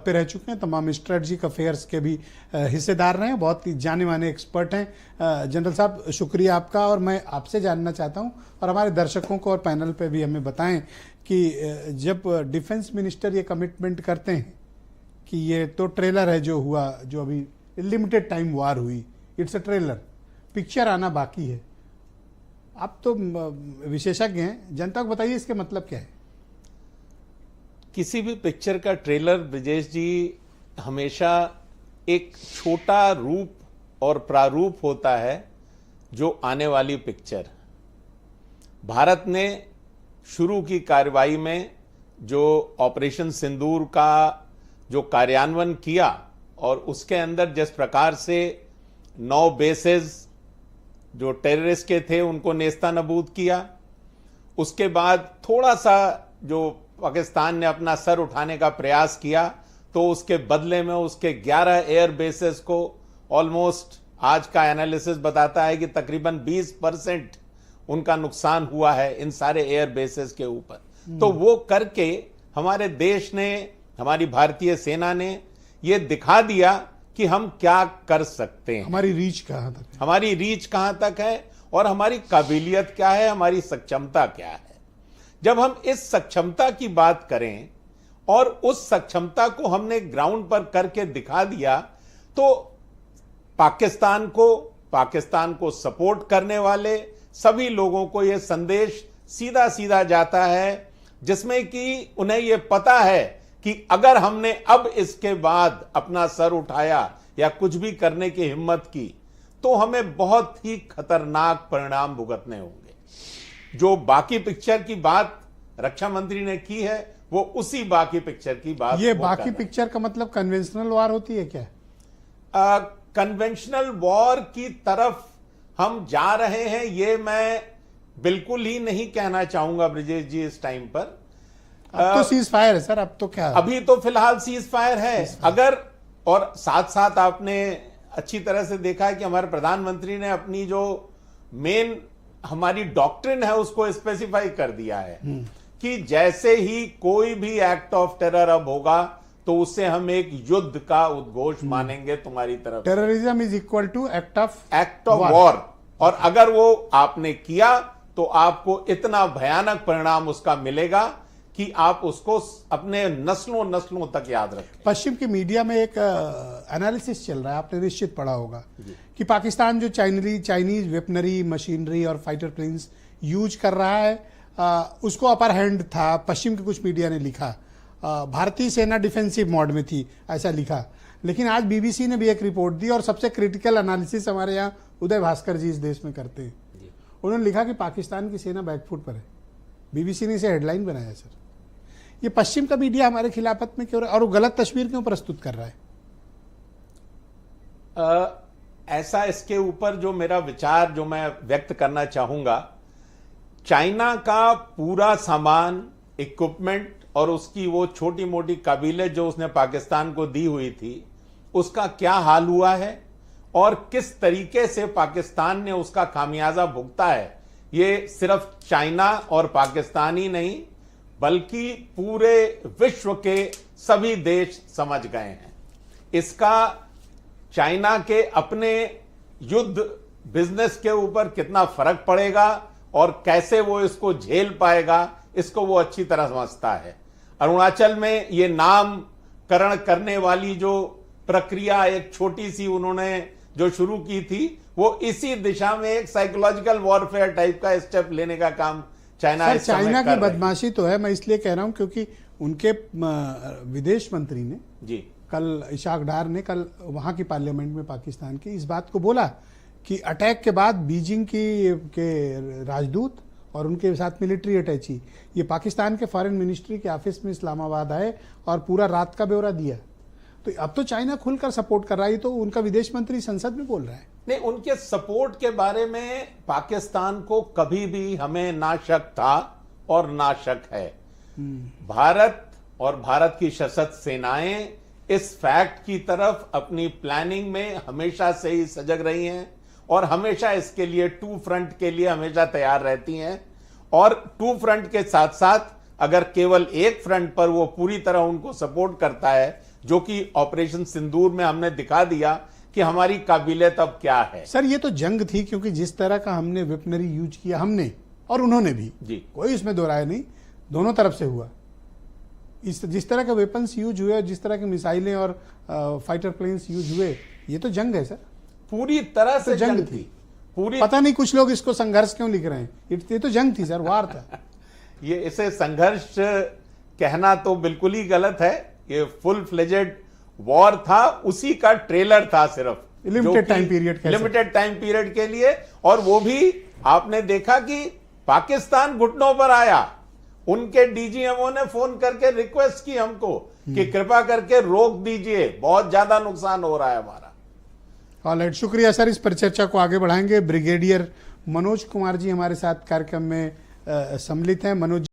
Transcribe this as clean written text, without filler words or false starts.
पे रह चुके हैं, तमाम स्ट्रेटजिक अफेयर्स के भी हिस्सेदार रहे हैं, बहुत ही जाने माने एक्सपर्ट हैं। जनरल साहब, शुक्रिया आपका। और मैं आपसे जानना चाहता हूं और हमारे दर्शकों को और पैनल पे भी हमें बताएं कि जब डिफेंस मिनिस्टर ये कमिटमेंट करते हैं कि ये तो ट्रेलर है जो हुआ, जो अभी लिमिटेड टाइम वार हुई, इट्स अ ट्रेलर, पिक्चर आना बाकी है। आप तो विशेषज्ञ हैं, जनता को बताइए इसके मतलब क्या है। किसी भी पिक्चर का ट्रेलर, ब्रिजेश जी, हमेशा एक छोटा रूप और प्रारूप होता है जो आने वाली पिक्चर। भारत ने शुरू की कार्रवाई में जो ऑपरेशन सिंदूर का जो कार्यान्वयन किया और उसके अंदर जिस प्रकार से 9 बेसेस जो टेररिस्ट के थे उनको नेस्तानाबूद किया, उसके बाद थोड़ा सा जो पाकिस्तान ने अपना सर उठाने का प्रयास किया तो उसके बदले में उसके 11 एयर बेसेस को ऑलमोस्ट, आज का एनालिसिस बताता है कि तकरीबन 20% उनका नुकसान हुआ है इन सारे एयर बेसेस के ऊपर। तो वो करके हमारे देश ने, हमारी भारतीय सेना ने ये दिखा दिया कि हम क्या कर सकते हैं, हमारी रीच कहां तक है, हमारी रीच कहां तक है और हमारी काबिलियत क्या है, हमारी सक्षमता क्या है। जब हम इस सक्षमता की बात करें और उस सक्षमता को हमने ग्राउंड पर करके दिखा दिया तो पाकिस्तान को सपोर्ट करने वाले सभी लोगों को यह संदेश सीधा सीधा जाता है, जिसमें कि उन्हें यह पता है कि अगर हमने अब इसके बाद अपना सर उठाया या कुछ भी करने की हिम्मत की तो हमें बहुत ही खतरनाक परिणाम भुगतने होंगे। जो बाकी पिक्चर की बात रक्षा मंत्री ने की है वो उसी बाकी पिक्चर की बात। ये बाकी पिक्चर का मतलब कन्वेंशनल वॉर होती है क्या? कन्वेंशनल वॉर की तरफ हम जा रहे हैं ये मैं बिल्कुल ही नहीं कहना चाहूंगा ब्रिजेश जी इस टाइम पर। अब तो सीज फायर है सर, अब तो क्या, अभी तो फिलहाल सीज फायर है। अगर और साथ साथ आपने अच्छी तरह से देखा है कि हमारे प्रधानमंत्री ने अपनी जो मेन हमारी डॉक्ट्रिन है उसको स्पेसिफाई कर दिया है कि जैसे ही कोई भी एक्ट ऑफ टेरर अब होगा तो उससे हम एक युद्ध का उद्घोष मानेंगे तुम्हारी तरफ। Terrorism is equal to act of war. और अगर वो आपने किया तो आपको इतना भयानक परिणाम उसका मिलेगा कि आप उसको अपने नस्लों नस्लों तक याद रखें। पश्चिम की मीडिया में एक एनालिसिस चल रहा है, आपने निश्चित पढ़ा होगा कि पाकिस्तान जो चाइनीज वेपनरी, मशीनरी और फाइटर प्लेन्स यूज कर रहा है उसको अपर हैंड था। पश्चिम के कुछ मीडिया ने लिखा, भारतीय सेना डिफेंसिव मोड में थी, ऐसा लिखा। लेकिन आज बीबीसी ने भी एक रिपोर्ट दी और सबसे क्रिटिकल एनालिसिस हमारे यहाँ उदय भास्कर जी इस देश में करते हैं। उन्होंने लिखा कि पाकिस्तान की सेना बैकफुट पर है। बीबीसी ने इसे हेडलाइन बनाया। सर, ये पश्चिम का मीडिया हमारे खिलाफत में क्यों और वो गलत तस्वीर क्यों प्रस्तुत कर रहा है? ऐसा इसके ऊपर जो मेरा विचार जो मैं व्यक्त करना चाहूंगा, चाइना का पूरा सामान, इक्विपमेंट और उसकी वो छोटी मोटी काबिलियत जो उसने पाकिस्तान को दी हुई थी उसका क्या हाल हुआ है और किस तरीके से पाकिस्तान ने उसका खामियाजा भुगता है, ये सिर्फ चाइना और पाकिस्तान ही नहीं बल्कि पूरे विश्व के सभी देश समझ गए हैं। इसका चाइना के अपने युद्ध बिजनेस के ऊपर कितना फर्क पड़ेगा और कैसे वो इसको झेल पाएगा, इसको वो अच्छी तरह समझता है। अरुणाचल में ये नामकरण करने वाली जो प्रक्रिया एक छोटी सी उन्होंने जो शुरू की थी वो इसी दिशा में एक साइकोलॉजिकल वॉरफेयर टाइप का स्टेप लेने का काम चाइना की बदमाशी तो है। मैं इसलिए कह रहा हूं क्योंकि उनके विदेश मंत्री ने जी कल, इशाक डार ने कल वहां की पार्लियामेंट में पाकिस्तान की इस बात को बोला कि अटैक के बाद बीजिंग के राजदूत और उनके साथ मिलिट्री अटैची ये पाकिस्तान के फॉरेन मिनिस्ट्री के ऑफिस में इस्लामाबाद आए और पूरा रात का ब्यौरा दिया। तो अब तो चाइना खुलकर सपोर्ट कर रहा है, तो उनका विदेश मंत्री संसद में बोल रहा है। नहीं, उनके सपोर्ट के बारे में पाकिस्तान को कभी भी हमें ना शक था और ना शक है। भारत और भारत की सशस्त्र सेनाएं इस फैक्ट की तरफ अपनी प्लानिंग में हमेशा से ही सजग रही हैं और हमेशा इसके लिए टू फ्रंट के लिए हमेशा तैयार रहती हैं। और टू फ्रंट के साथ साथ अगर केवल एक फ्रंट पर वो पूरी तरह उनको सपोर्ट करता है जो कि ऑपरेशन सिंदूर में हमने दिखा दिया कि हमारी काबिलियत अब क्या है। सर ये तो जंग थी, क्योंकि जिस तरह का हमने वेपनरी यूज किया, हमने और उन्होंने भी जी, कोई इसमें दो राय नहीं, दोनों तरफ से हुआ। इस जिस तरह के वेपन्स यूज हुए, जिस तरह की मिसाइलें और फाइटर प्लेन्स यूज हुए, ये तो जंग है सर, पूरी तरह से तो जंग जंग थी। थी। पूरी पता नहीं कुछ लोग इसको संघर्ष क्यों लिख रहे हैं, ये तो जंग थी सर, वार था। ये इसे संघर्ष कहना तो बिल्कुल ही गलत है, ये फुल फ्लेजेड वॉर था, उसी का ट्रेलर था सिर्फ, limited time period, limited time period के लिए। और वो भी आपने देखा कि पाकिस्तान घुटनों पर आया, उनके डीजीएमओ ने फोन करके रिक्वेस्ट की हमको कि कृपा करके रोक दीजिए, बहुत ज्यादा नुकसान हो रहा है हमारा। ऑलराइट, शुक्रिया सर, इस परिचर्चा को आगे बढ़ाएंगे। ब्रिगेडियर मनोज कुमार जी हमारे साथ कार्यक्रम में सम्मिलित हैं। मनोज